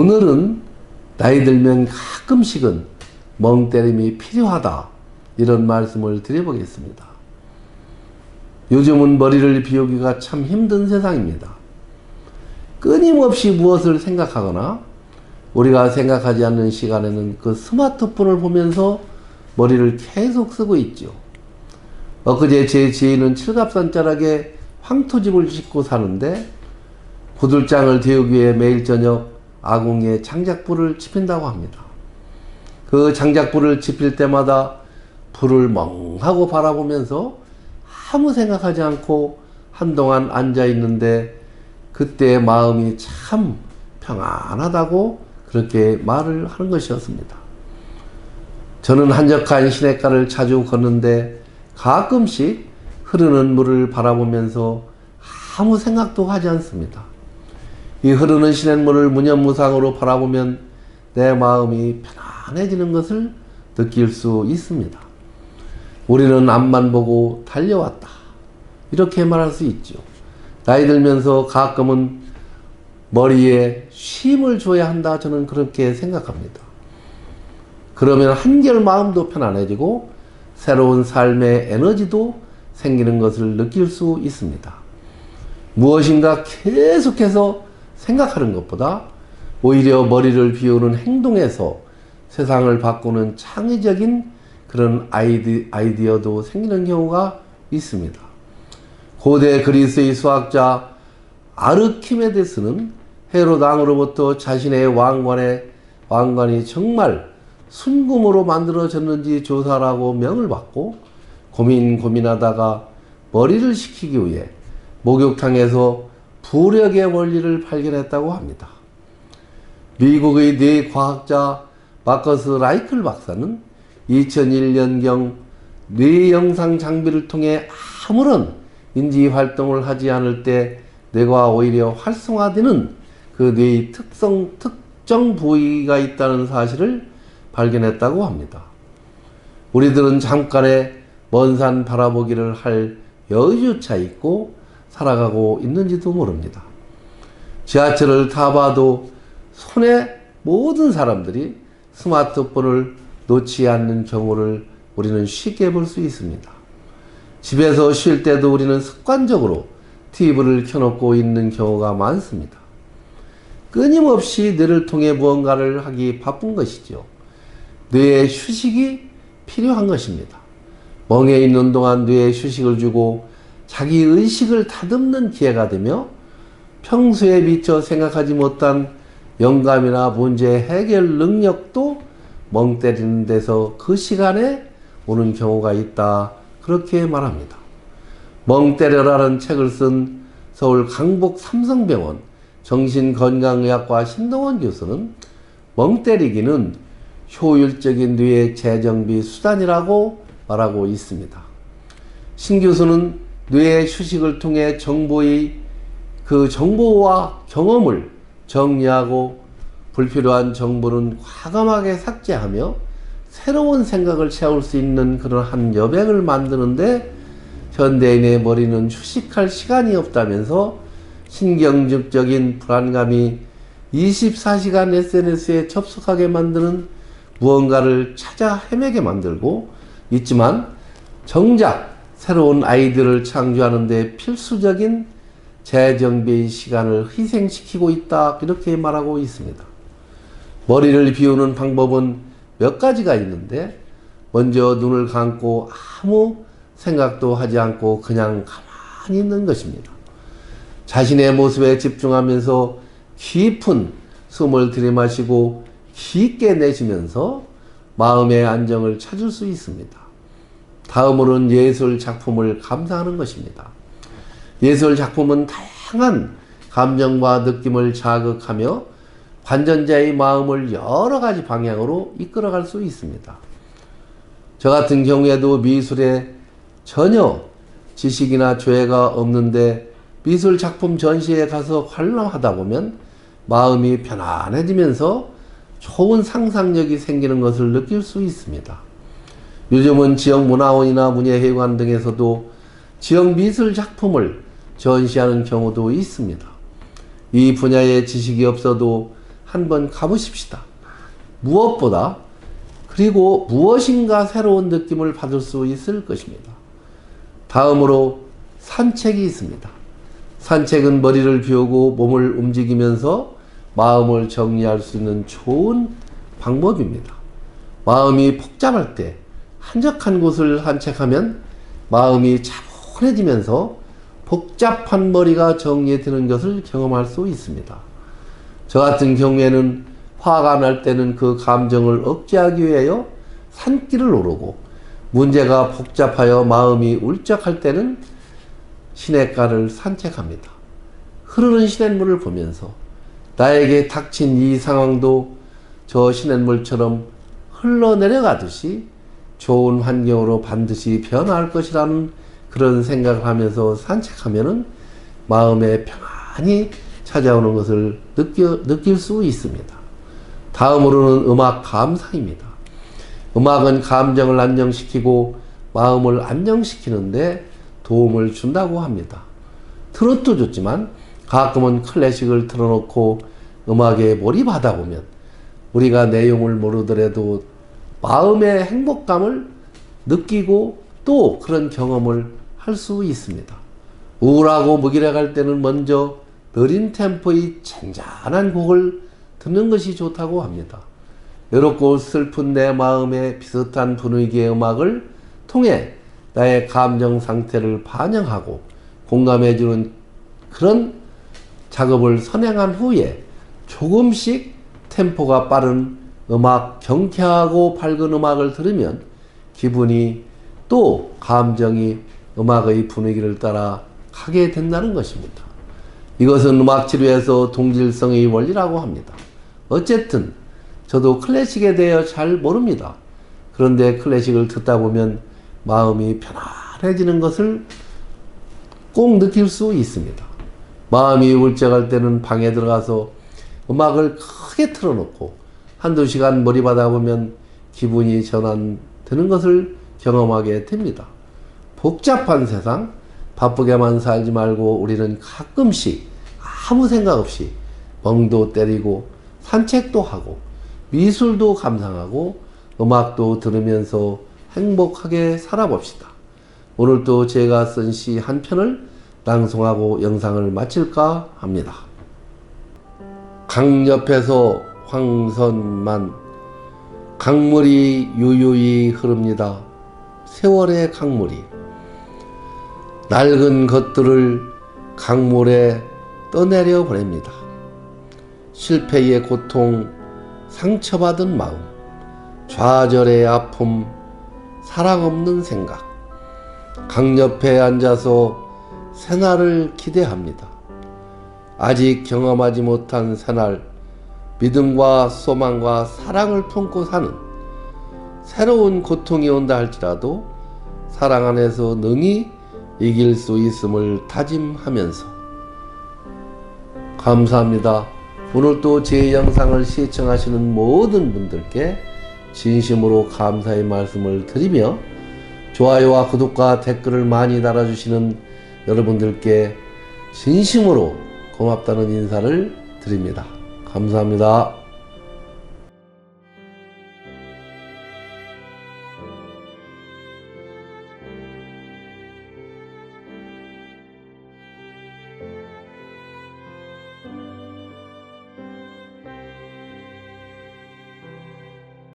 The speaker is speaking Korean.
오늘은 나이 들면 가끔씩은 멍 때림이 필요하다, 이런 말씀을 드려보겠습니다. 요즘은 머리를 비우기가 참 힘든 세상입니다. 끊임없이 무엇을 생각하거나 우리가 생각하지 않는 시간에는 그 스마트폰을 보면서 머리를 계속 쓰고 있죠. 엊그제 제 지인은 칠갑산자락에 황토집을 짓고 사는데 구들장을 데우기 위해 매일 저녁 아궁이에 장작불을 지핀다고 합니다. 그 장작불을 지필 때마다 불을 멍하고 바라보면서 아무 생각하지 않고 한동안 앉아 있는데 그때의 마음이 참 평안하다고 그렇게 말을 하는 것이었습니다. 저는 한적한 시냇가를 자주 걷는데 가끔씩 흐르는 물을 바라보면서 아무 생각도 하지 않습니다. 이 흐르는 시냇물을 무념무상으로 바라보면 내 마음이 편안해지는 것을 느낄 수 있습니다. 우리는 앞만 보고 달려왔다, 이렇게 말할 수 있죠. 나이 들면서 가끔은 머리에 쉼을 줘야 한다, 저는 그렇게 생각합니다. 그러면 한결 마음도 편안해지고 새로운 삶의 에너지도 생기는 것을 느낄 수 있습니다. 무엇인가 계속해서 생각하는 것보다 오히려 머리를 비우는 행동에서 세상을 바꾸는 창의적인 그런 아이디어도 생기는 경우가 있습니다. 고대 그리스의 수학자 아르키메데스는 헤로당으로부터 자신의 왕관이 정말 순금으로 만들어졌는지 조사라고 명을 받고 고민하다가 머리를 식히기 위해 목욕탕에서 부력의 원리를 발견했다고 합니다. 미국의 뇌과학자 마커스 라이클 박사는 2001년경 뇌영상 장비를 통해 아무런 인지활동을 하지 않을 때 뇌가 오히려 활성화되는 그 뇌의 특정 부위가 있다는 사실을 발견했다고 합니다. 우리들은 잠깐의 먼 산 바라보기를 할 여유조차 있고 살아가고 있는지도 모릅니다. 지하철을 타봐도 손에 모든 사람들이 스마트폰을 놓지 않는 경우를 우리는 쉽게 볼 수 있습니다. 집에서 쉴 때도 우리는 습관적으로 TV를 켜놓고 있는 경우가 많습니다. 끊임없이 뇌를 통해 무언가를 하기 바쁜 것이죠. 뇌의 휴식이 필요한 것입니다. 멍에 있는 동안 뇌에 휴식을 주고 자기 의식을 다듬는 기회가 되며 평소에 미처 생각하지 못한 영감이나 문제 해결 능력도 멍 때리는 데서 그 시간에 오는 경우가 있다, 그렇게 말합니다. 멍 때려라는 책을 쓴 서울 강북 삼성병원 정신건강의학과 신동원 교수는 멍 때리기는 효율적인 뇌의 재정비 수단이라고 말하고 있습니다. 신 교수는 뇌의 휴식을 통해 정보와 경험을 정리하고 불필요한 정보는 과감하게 삭제하며 새로운 생각을 채울 수 있는 그런 한 여백을 만드는데 현대인의 머리는 휴식할 시간이 없다면서 신경증적인 불안감이 24시간 SNS에 접속하게 만드는 무언가를 찾아 헤매게 만들고 있지만 정작 새로운 아이디어를 창조하는 데 필수적인 재정비의 시간을 희생시키고 있다, 이렇게 말하고 있습니다. 머리를 비우는 방법은 몇 가지가 있는데 먼저 눈을 감고 아무 생각도 하지 않고 그냥 가만히 있는 것입니다. 자신의 모습에 집중하면서 깊은 숨을 들이마시고 깊게 내쉬면서 마음의 안정을 찾을 수 있습니다. 다음으로는 예술 작품을 감상하는 것입니다. 예술 작품은 다양한 감정과 느낌을 자극하며 관전자의 마음을 여러 가지 방향으로 이끌어갈 수 있습니다. 저 같은 경우에도 미술에 전혀 지식이나 조예가 없는데 미술 작품 전시회에 가서 관람하다 보면 마음이 편안해지면서 좋은 상상력이 생기는 것을 느낄 수 있습니다. 요즘은 지역문화원이나 문예회관 등에서도 지역 미술 작품을 전시하는 경우도 있습니다. 이 분야의 지식이 없어도 한번 가보십시다. 무엇보다 그리고 무엇인가 새로운 느낌을 받을 수 있을 것입니다. 다음으로 산책이 있습니다. 산책은 머리를 비우고 몸을 움직이면서 마음을 정리할 수 있는 좋은 방법입니다. 마음이 복잡할 때 한적한 곳을 산책하면 마음이 차분해지면서 복잡한 머리가 정리되는 것을 경험할 수 있습니다. 저 같은 경우에는 화가 날 때는 그 감정을 억제하기 위하여 산길을 오르고, 문제가 복잡하여 마음이 울적할 때는 시냇가를 산책합니다. 흐르는 시냇물을 보면서 나에게 닥친 이 상황도 저 시냇물처럼 흘러내려가듯이 좋은 환경으로 반드시 변화할 것이라는 그런 생각을 하면서 산책하면은 마음에 평안이 찾아오는 것을 느낄 수 있습니다. 다음으로는 음악 감상입니다. 음악은 감정을 안정시키고 마음을 안정시키는데 도움을 준다고 합니다. 트로트도 좋지만 가끔은 클래식을 틀어놓고 음악에 몰입하다 보면 우리가 내용을 모르더라도 마음의 행복감을 느끼고 또 그런 경험을 할 수 있습니다. 우울하고 무기력할 때는 먼저 느린 템포의 잔잔한 곡을 듣는 것이 좋다고 합니다. 외롭고 슬픈 내 마음에 비슷한 분위기의 음악을 통해 나의 감정 상태를 반영하고 공감해주는 그런 작업을 선행한 후에 조금씩 템포가 빠른 음악, 경쾌하고 밝은 음악을 들으면 기분이 또 감정이 음악의 분위기를 따라 가게 된다는 것입니다. 이것은 음악 치료에서 동질성의 원리라고 합니다. 어쨌든 저도 클래식에 대해 잘 모릅니다. 그런데 클래식을 듣다 보면 마음이 편안해지는 것을 꼭 느낄 수 있습니다. 마음이 울적할 때는 방에 들어가서 음악을 크게 틀어놓고 한두 시간 몰입하다 보면 기분이 전환되는 것을 경험하게 됩니다. 복잡한 세상, 바쁘게만 살지 말고 우리는 가끔씩 아무 생각 없이 멍도 때리고 산책도 하고 미술도 감상하고 음악도 들으면서 행복하게 살아봅시다. 오늘도 제가 쓴 시 한 편을 낭송하고 영상을 마칠까 합니다. 강 옆에서 황선만, 강물이 유유히 흐릅니다. 세월의 강물이 낡은 것들을 강물에 떠내려 보냅니다. 실패의 고통, 상처받은 마음, 좌절의 아픔, 사랑 없는 생각. 강 옆에 앉아서 새날을 기대합니다. 아직 경험하지 못한 새날, 믿음과 소망과 사랑을 품고 사는 새로운 고통이 온다 할지라도 사랑 안에서 능히 이길 수 있음을 다짐하면서. 감사합니다. 오늘도 제 영상을 시청하시는 모든 분들께 진심으로 감사의 말씀을 드리며 좋아요와 구독과 댓글을 많이 달아주시는 여러분들께 진심으로 고맙다는 인사를 드립니다. 감사합니다.